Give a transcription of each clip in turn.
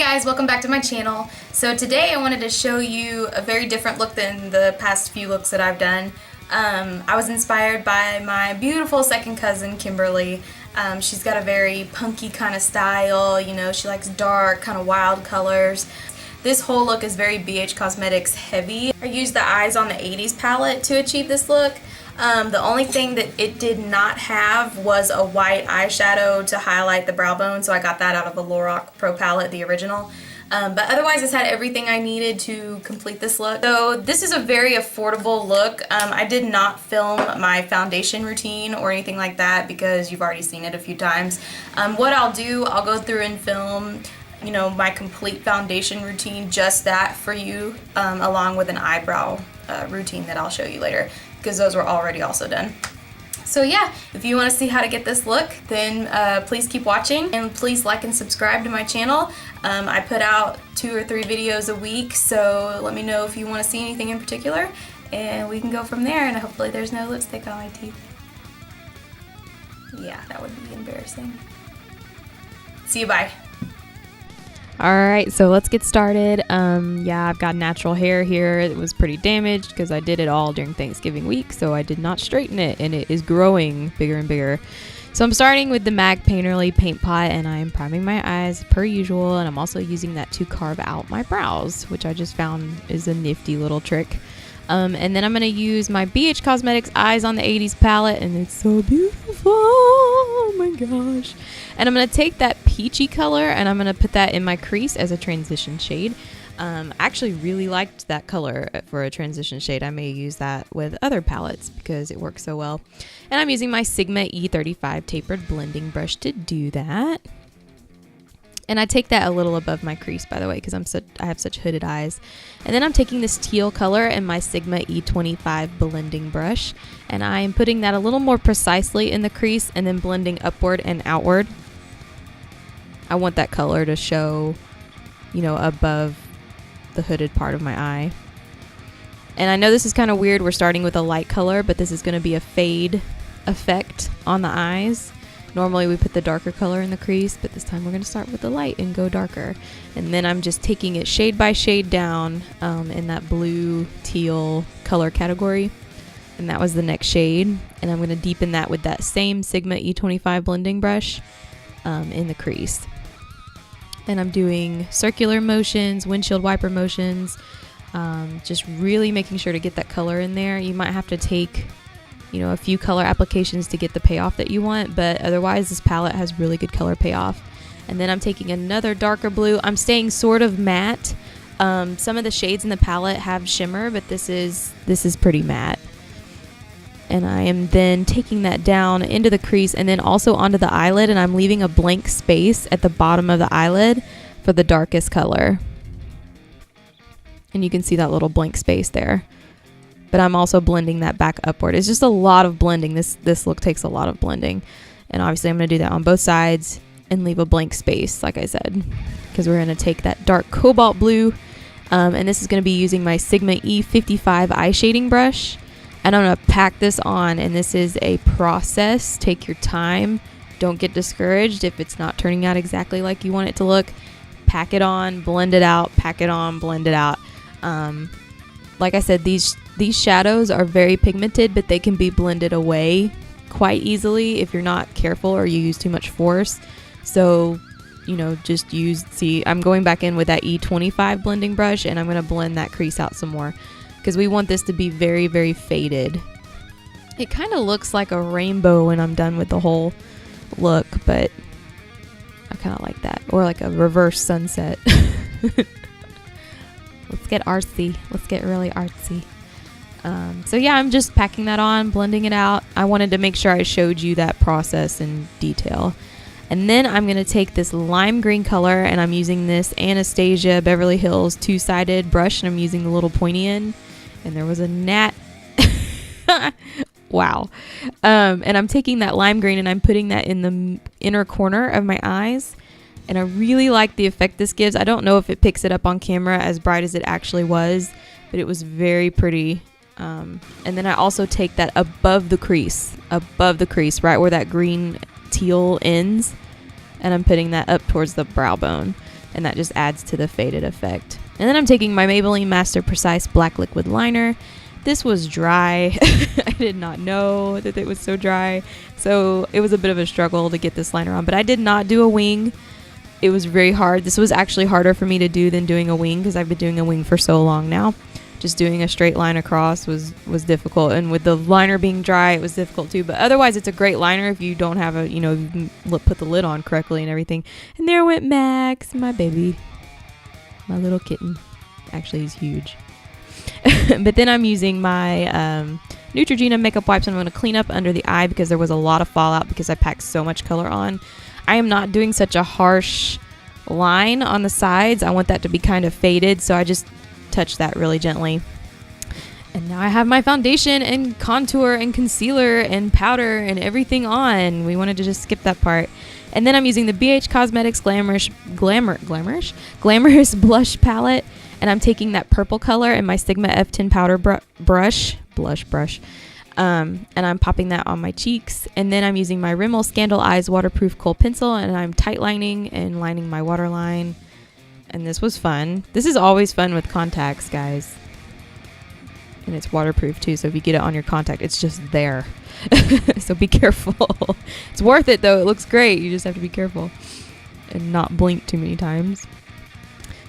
guys, welcome back to my channel. So today I wanted to show you a very different look than the past few looks that I've done. I was inspired by my beautiful second cousin, Kimberly. She's got a very punky kind of style, you know, she likes dark, kind of wild colors. This whole look is very BH Cosmetics heavy. I used the Eyes on the 80s palette to achieve this look. The only thing that it did not have was a white eyeshadow to highlight the brow bone, so I got that out of the Lorac Pro Palette, the original. But otherwise, this had everything I needed to complete this look. So this is a very affordable look. I did not film my foundation routine or anything like that because you've already seen it a few times. What I'll do, I'll go through and film, you know, my complete foundation routine, just that for you, along with an eyebrow routine that I'll show you later, because those were already also done. So yeah, if you want to see how to get this look, then please keep watching and please like and subscribe to my channel. I put out 2 or 3 videos a week, so let me know if you want to see anything in particular and we can go from there, and hopefully there's no lipstick on my teeth. Yeah, that would be embarrassing. See you, bye. Alright, so let's get started. Yeah, I've got natural hair here. It was pretty damaged because I did it all during Thanksgiving week, so I did not straighten it, and it is growing bigger and bigger. So I'm starting with the MAC Painterly Paint Pot, and I'm priming my eyes per usual, and I'm also using that to carve out my brows, which I just found is a nifty little trick. And then I'm going to use my BH Cosmetics Eyes on the 80s palette, and it's so beautiful. Oh my gosh. And I'm going to take that peachy color and I'm going to put that in my crease as a transition shade. I actually really liked that color for a transition shade. I may use that with other palettes because it works so well. And I'm using my Sigma E35 tapered blending brush to do that. And I take that a little above my crease, by the way, because I have such hooded eyes. And then I'm taking this teal color in my Sigma E25 blending brush, and I am putting that a little more precisely in the crease and then blending upward and outward. I want that color to show, you know, above the hooded part of my eye. And I know this is kind of weird. We're starting with a light color, but this is going to be a fade effect on the eyes. Normally we put the darker color in the crease, but this time we're going to start with the light and go darker. And then I'm just taking it shade by shade down in that blue teal color category. And that was the next shade. And I'm going to deepen that with that same Sigma E25 blending brush in the crease. And I'm doing circular motions, windshield wiper motions, just really making sure to get that color in there. You might have to take, you know, a few color applications to get the payoff that you want, but otherwise this palette has really good color payoff. And then I'm taking another darker blue. I'm staying sort of matte. Some of the shades in the palette have shimmer, but this is pretty matte. And I am then taking that down into the crease and then also onto the eyelid, and I'm leaving a blank space at the bottom of the eyelid for the darkest color. And you can see that little blank space there. But I'm also blending that back upward. It's just a lot of blending. This look takes a lot of blending. And obviously I'm going to do that on both sides and leave a blank space, like I said, because we're going to take that dark cobalt blue. And this is going to be using my Sigma E55 eye shading brush. And I'm going to pack this on, and this is a process. Take your time. Don't get discouraged if it's not turning out exactly like you want it to look. Pack it on, blend it out, pack it on, blend it out. Like I said, these shadows are very pigmented, but they can be blended away quite easily if you're not careful or you use too much force. So, you know, just see, I'm going back in with that E25 blending brush, and I'm going to blend that crease out some more because we want this to be very, very faded. It kind of looks like a rainbow when I'm done with the whole look, but I kind of like that. Or like a reverse sunset. Let's get artsy. Let's get really artsy. So yeah, I'm just packing that on, blending it out. I wanted to make sure I showed you that process in detail. And then I'm going to take this lime green color, and I'm using this Anastasia Beverly Hills 2-sided brush, and I'm using the little pointy end. And there was a gnat. Wow. And I'm taking that lime green and I'm putting that in the inner corner of my eyes. And I really like the effect this gives. I don't know if it picks it up on camera as bright as it actually was, but it was very pretty. And then I also take that above the crease, right where that green teal ends, and I'm putting that up towards the brow bone. and that just adds to the faded effect. And then I'm taking my Maybelline Master Precise Black Liquid Liner. This was dry. I did not know that it was so dry, so it was a bit of a struggle to get this liner on, but I did not do a wing. It was very hard. This was actually harder for me to do than doing a wing because I've been doing a wing for so long now. Just doing a straight line across was difficult, and with the liner being dry, it was difficult too. But otherwise, it's a great liner if you don't have a, you know, you put the lid on correctly and everything. And there went Max, my baby, my little kitten. Actually, he's huge. But then I'm using my Neutrogena makeup wipes, and I'm going to clean up under the eye because there was a lot of fallout because I packed so much color on. I am not doing such a harsh line on the sides. I want that to be kind of faded, so I just touch that really gently. And now I have my foundation and contour and concealer and powder and everything on. We wanted to just skip that part. And then I'm using the BH Cosmetics Glamorous Blush Palette, and I'm taking that purple color in my Sigma F10 powder blush brush, and I'm popping that on my cheeks. And then I'm using my Rimmel Scandaleyes waterproof kohl pencil, and I'm tight lining and lining my waterline. And this was fun. This is always fun with contacts, guys. And it's waterproof too, so if you get it on your contact, it's just there. So be careful. It's worth it though. It looks great. You just have to be careful and not blink too many times.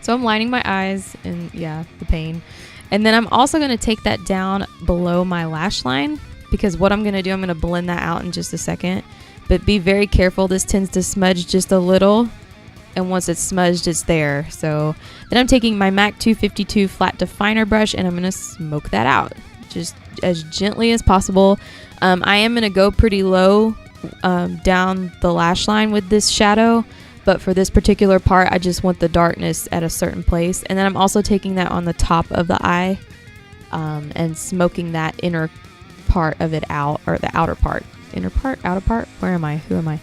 So I'm lining my eyes, and yeah, the pain. And then I'm also going to take that down below my lash line, because what I'm going to do, I'm going to blend that out in just a second. But be very careful. This tends to smudge just a little, and once it's smudged, it's there. So then I'm taking my MAC 252 flat definer brush, and I'm going to smoke that out just as gently as possible. I am going to go pretty low down the lash line with this shadow, but for this particular part, I just want the darkness at a certain place. And then I'm also taking that on the top of the eye and smoking that inner part of it out, or the outer part. Inner part, outer part, where am I? Who am I?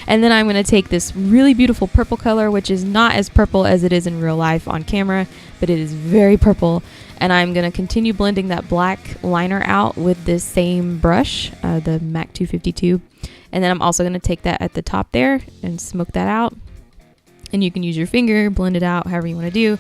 And then I'm going to take this really beautiful purple color, which is not as purple as it is in real life on camera, but it is very purple. And I'm going to continue blending that black liner out with this same brush, the MAC 252. And then I'm also going to take that at the top there and smoke that out. And you can use your finger, blend it out however you want to do.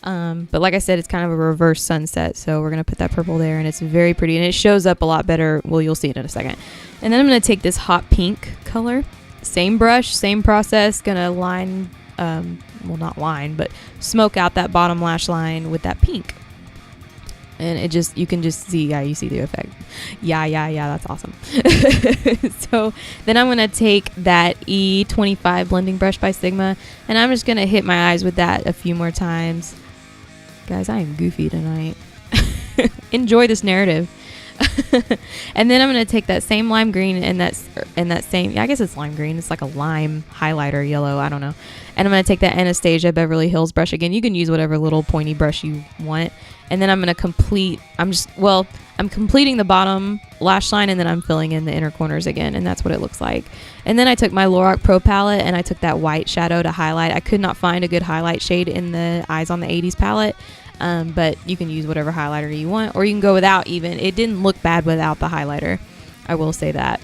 But like I said, it's kind of a reverse sunset, so we're going to put that purple there, and it's very pretty, and it shows up a lot better. Well, you'll see it in a second. And then I'm going to take this hot pink color, same brush, same process, going to line, well, not line, but smoke out that bottom lash line with that pink. And it just, you can just see, yeah, you see the effect. Yeah, that's awesome. So then I'm going to take that E25 blending brush by Sigma, and I'm just going to hit my eyes with that a few more times. Guys, I am goofy tonight. Enjoy this narrative. And then I'm going to take that same lime green and that same, yeah, I guess it's lime green. It's like a lime highlighter yellow. I don't know. And I'm going to take that Anastasia Beverly Hills brush again. You can use whatever little pointy brush you want. And then I'm going to I'm completing the bottom lash line, and then I'm filling in the inner corners again, and that's what it looks like. And then I took my Lorac Pro Palette, and I took that white shadow to highlight. I could not find a good highlight shade in the Eyes on the 80s palette, but you can use whatever highlighter you want, or you can go without even. It didn't look bad without the highlighter, I will say that.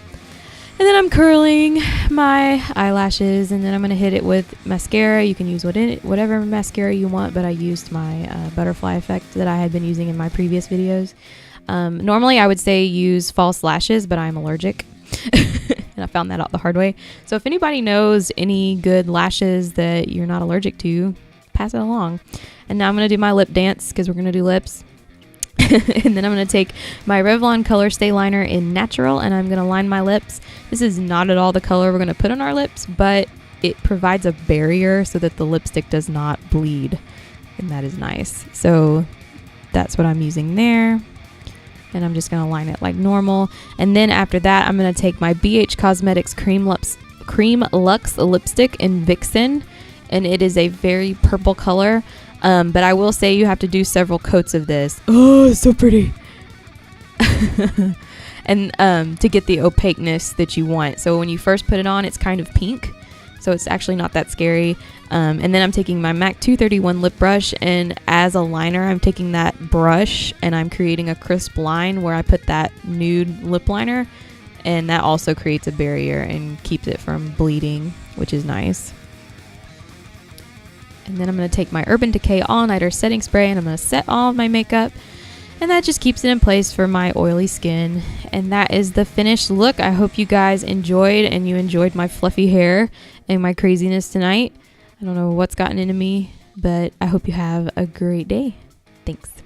And then I'm curling my eyelashes, and then I'm going to hit it with mascara. You can use whatever mascara you want, but I used my butterfly effect that I had been using in my previous videos. Normally I would say use false lashes, but I'm allergic. And I found that out the hard way. So if anybody knows any good lashes that you're not allergic to, pass it along. And now I'm going to do my lip dance, because we're going to do lips. And then I'm going to take my Revlon Color Stay Liner in Natural, and I'm going to line my lips. This is not at all the color we're going to put on our lips, but it provides a barrier so that the lipstick does not bleed, and that is nice. So that's what I'm using there, and I'm just going to line it like normal. And then after that, I'm going to take my BH Cosmetics Creme Luxe lipstick in Vixen, and it is a very purple color. But I will say you have to do several coats of this. Oh, it's so pretty. And to get the opaqueness that you want. So when you first put it on, it's kind of pink. So it's actually not that scary. And then I'm taking my MAC 231 lip brush, and as a liner, I'm taking that brush and I'm creating a crisp line where I put that nude lip liner. And that also creates a barrier and keeps it from bleeding, which is nice. And then I'm going to take my Urban Decay All Nighter setting spray and I'm going to set all of my makeup. And that just keeps it in place for my oily skin. And that is the finished look. I hope you guys enjoyed and you enjoyed my fluffy hair and my craziness tonight. I don't know what's gotten into me, but I hope you have a great day. Thanks.